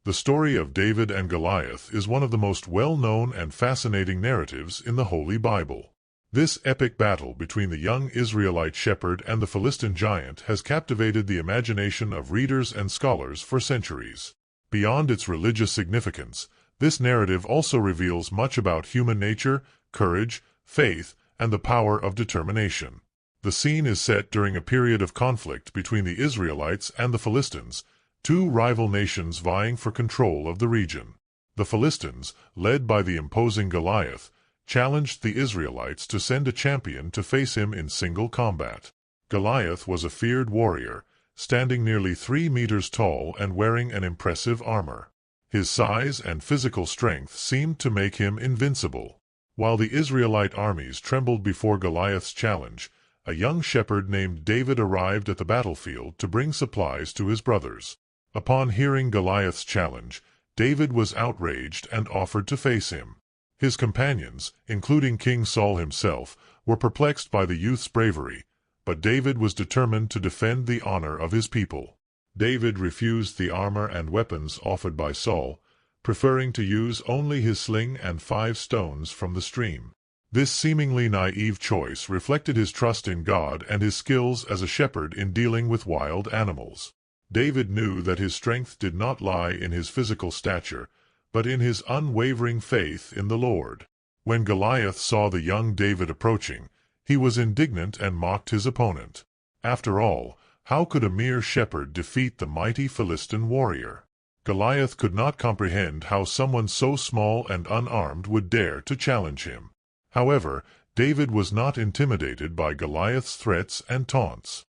The story of David and Goliath is one of the most well-known and fascinating narratives in the Holy Bible. This epic battle between the young Israelite shepherd and the Philistine giant has captivated the imagination of readers and scholars for centuries. Beyond its religious significance, this narrative also reveals much about human nature, courage, faith, and the power of determination. The scene is set during a period of conflict between the Israelites and the Philistines, two rival nations vying for control of the region. The Philistines, led by the imposing Goliath, challenged the Israelites to send a champion to face him in single combat. Goliath was a feared warrior, standing nearly 3 meters tall and wearing an impressive armor. His size and physical strength seemed to make him invincible. While the Israelite armies trembled before Goliath's challenge, a young shepherd named David arrived at the battlefield to bring supplies to his brothers. Upon hearing Goliath's challenge, David was outraged and offered to face him. His companions, including King Saul himself, were perplexed by the youth's bravery, but David was determined to defend the honor of his people. David refused the armor and weapons offered by Saul, preferring to use only his sling and 5 stones from the stream. This seemingly naive choice reflected his trust in God and his skills as a shepherd in dealing with wild animals. David knew that his strength did not lie in his physical stature, but in his unwavering faith in the Lord. When Goliath saw the young David approaching, he was indignant and mocked his opponent. After all, how could a mere shepherd defeat the mighty Philistine warrior? Goliath could not comprehend how someone so small and unarmed would dare to challenge him. However, David was not intimidated by Goliath's threats and taunts.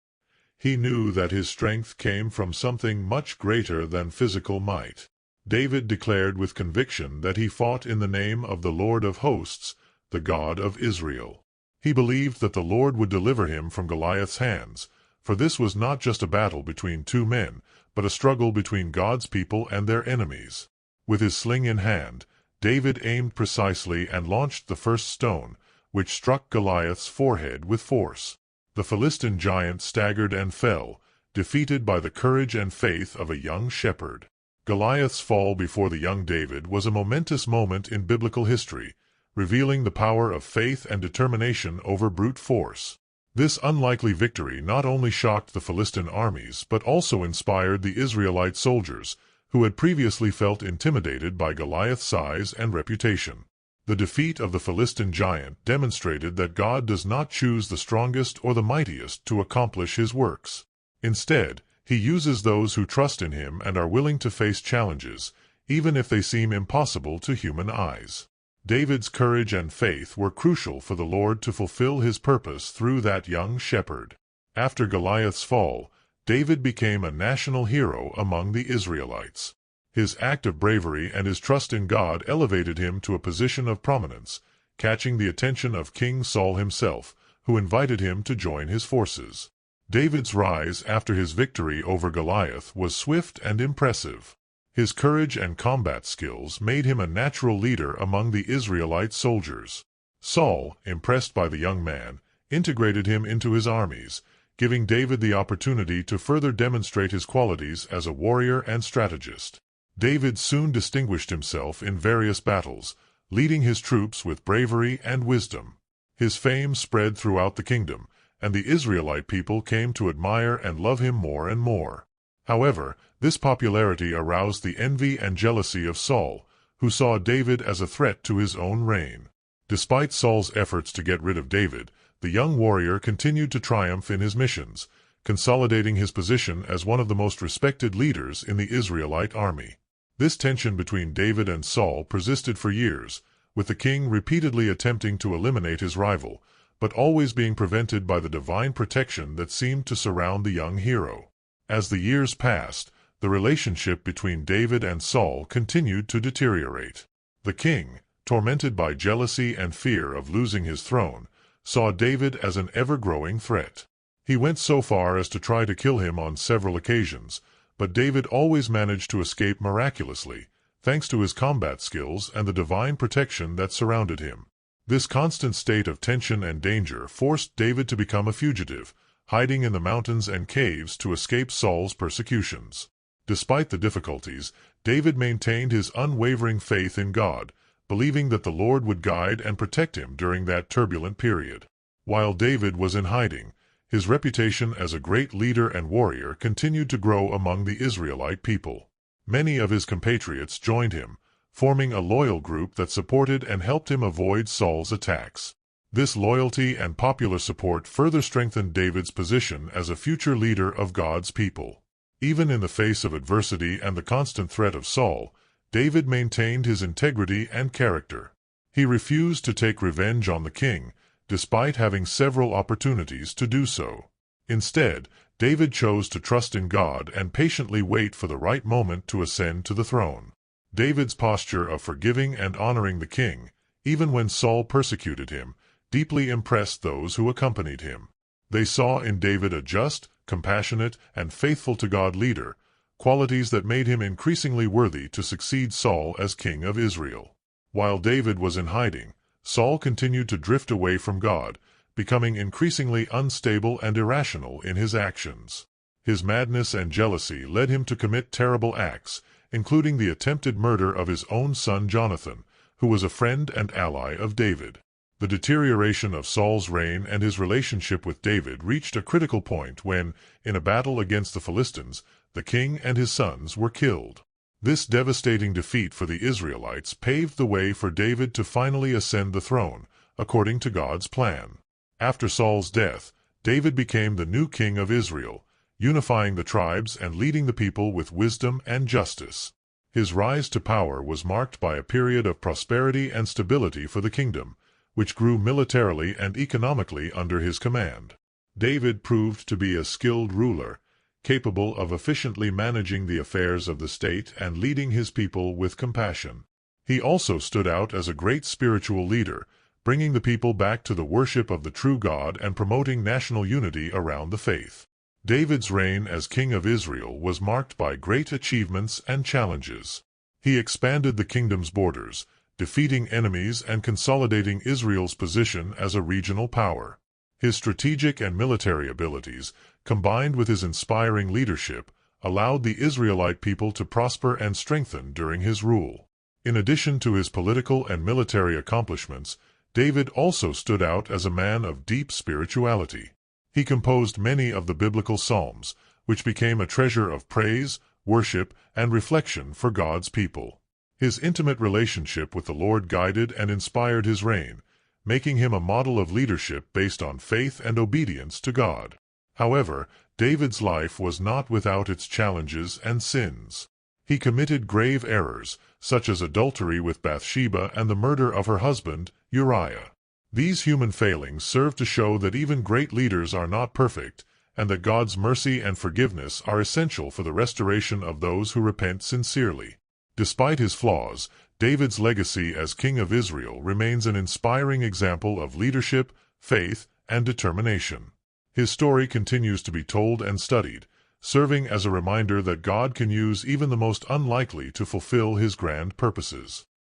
He knew that his strength came from something much greater than physical might. David declared with conviction that he fought in the name of the Lord of hosts, the God of Israel. He believed that the Lord would deliver him from Goliath's hands, for this was not just a battle between two men, but a struggle between God's people and their enemies. With his sling in hand, David aimed precisely and launched the first stone, which struck Goliath's forehead with force. The Philistine giant staggered and fell, defeated by the courage and faith of a young shepherd. Goliath's fall before the young David was a momentous moment in biblical history, revealing the power of faith and determination over brute force. This unlikely victory not only shocked the Philistine armies but also inspired the Israelite soldiers, who had previously felt intimidated by Goliath's size and reputation. The defeat of the Philistine giant demonstrated that God does not choose the strongest or the mightiest to accomplish his works. Instead, he uses those who trust in him and are willing to face challenges, even if they seem impossible to human eyes. David's courage and faith were crucial for the Lord to fulfill his purpose through that young shepherd. After Goliath's fall, David became a national hero among the Israelites. His act of bravery and his trust in God elevated him to a position of prominence, catching the attention of King Saul himself, who invited him to join his forces. David's rise after his victory over Goliath was swift and impressive. His courage and combat skills made him a natural leader among the Israelite soldiers. Saul, impressed by the young man, integrated him into his armies, giving David the opportunity to further demonstrate his qualities as a warrior and strategist. David soon distinguished himself in various battles, leading his troops with bravery and wisdom. His fame spread throughout the kingdom, and the Israelite people came to admire and love him more and more. However, this popularity aroused the envy and jealousy of Saul, who saw David as a threat to his own reign. Despite Saul's efforts to get rid of David, the young warrior continued to triumph in his missions, consolidating his position as one of the most respected leaders in the Israelite army. This tension between David and Saul persisted for years, with the king repeatedly attempting to eliminate his rival, but always being prevented by the divine protection that seemed to surround the young hero. As the years passed, the relationship between David and Saul continued to deteriorate. The king, tormented by jealousy and fear of losing his throne, saw David as an ever-growing threat. He went so far as to try to kill him on several occasions, but David always managed to escape miraculously, thanks to his combat skills and the divine protection that surrounded him. This constant state of tension and danger forced David to become a fugitive, hiding in the mountains and caves to escape Saul's persecutions. Despite the difficulties, David maintained his unwavering faith in God, believing that the Lord would guide and protect him during that turbulent period. While David was in hiding, his reputation as a great leader and warrior continued to grow among the Israelite people. Many of his compatriots joined him, forming a loyal group that supported and helped him avoid Saul's attacks. This loyalty and popular support further strengthened David's position as a future leader of God's people. Even in the face of adversity and the constant threat of Saul, David maintained his integrity and character. He refused to take revenge on the king, despite having several opportunities to do so. Instead, David chose to trust in God and patiently wait for the right moment to ascend to the throne. David's posture of forgiving and honoring the king, even when Saul persecuted him, deeply impressed those who accompanied him. They saw in David a just, compassionate, and faithful to God leader, qualities that made him increasingly worthy to succeed Saul as king of Israel. While David was in hiding, Saul continued to drift away from God, becoming increasingly unstable and irrational in his actions. His madness and jealousy led him to commit terrible acts, including the attempted murder of his own son Jonathan, who was a friend and ally of David. The deterioration of Saul's reign and his relationship with David reached a critical point when, in a battle against the Philistines, the king and his sons were killed. This devastating defeat for the Israelites paved the way for David to finally ascend the throne, according to God's plan. After Saul's death, David became the new king of Israel, unifying the tribes and leading the people with wisdom and justice. His rise to power was marked by a period of prosperity and stability for the kingdom, which grew militarily and economically under his command. David proved to be a skilled ruler, capable of efficiently managing the affairs of the state and leading his people with compassion. He also stood out as a great spiritual leader, bringing the people back to the worship of the true God and promoting national unity around the faith. David's reign as king of Israel was marked by great achievements and challenges. He expanded the kingdom's borders, defeating enemies and consolidating Israel's position as a regional power. His strategic and military abilities, combined with his inspiring leadership, allowed the Israelite people to prosper and strengthen during his rule. In addition to his political and military accomplishments, David also stood out as a man of deep spirituality. He composed many of the biblical psalms, which became a treasure of praise, worship, and reflection for God's people. His intimate relationship with the Lord guided and inspired his reign, making him a model of leadership based on faith and obedience to God. However, David's life was not without its challenges and sins. He committed grave errors, such as adultery with Bathsheba and the murder of her husband, Uriah. These human failings serve to show that even great leaders are not perfect, and that God's mercy and forgiveness are essential for the restoration of those who repent sincerely. Despite his flaws, David's legacy as king of Israel remains an inspiring example of leadership, faith, and determination. His story continues to be told and studied, serving as a reminder that God can use even the most unlikely to fulfill his grand purposes.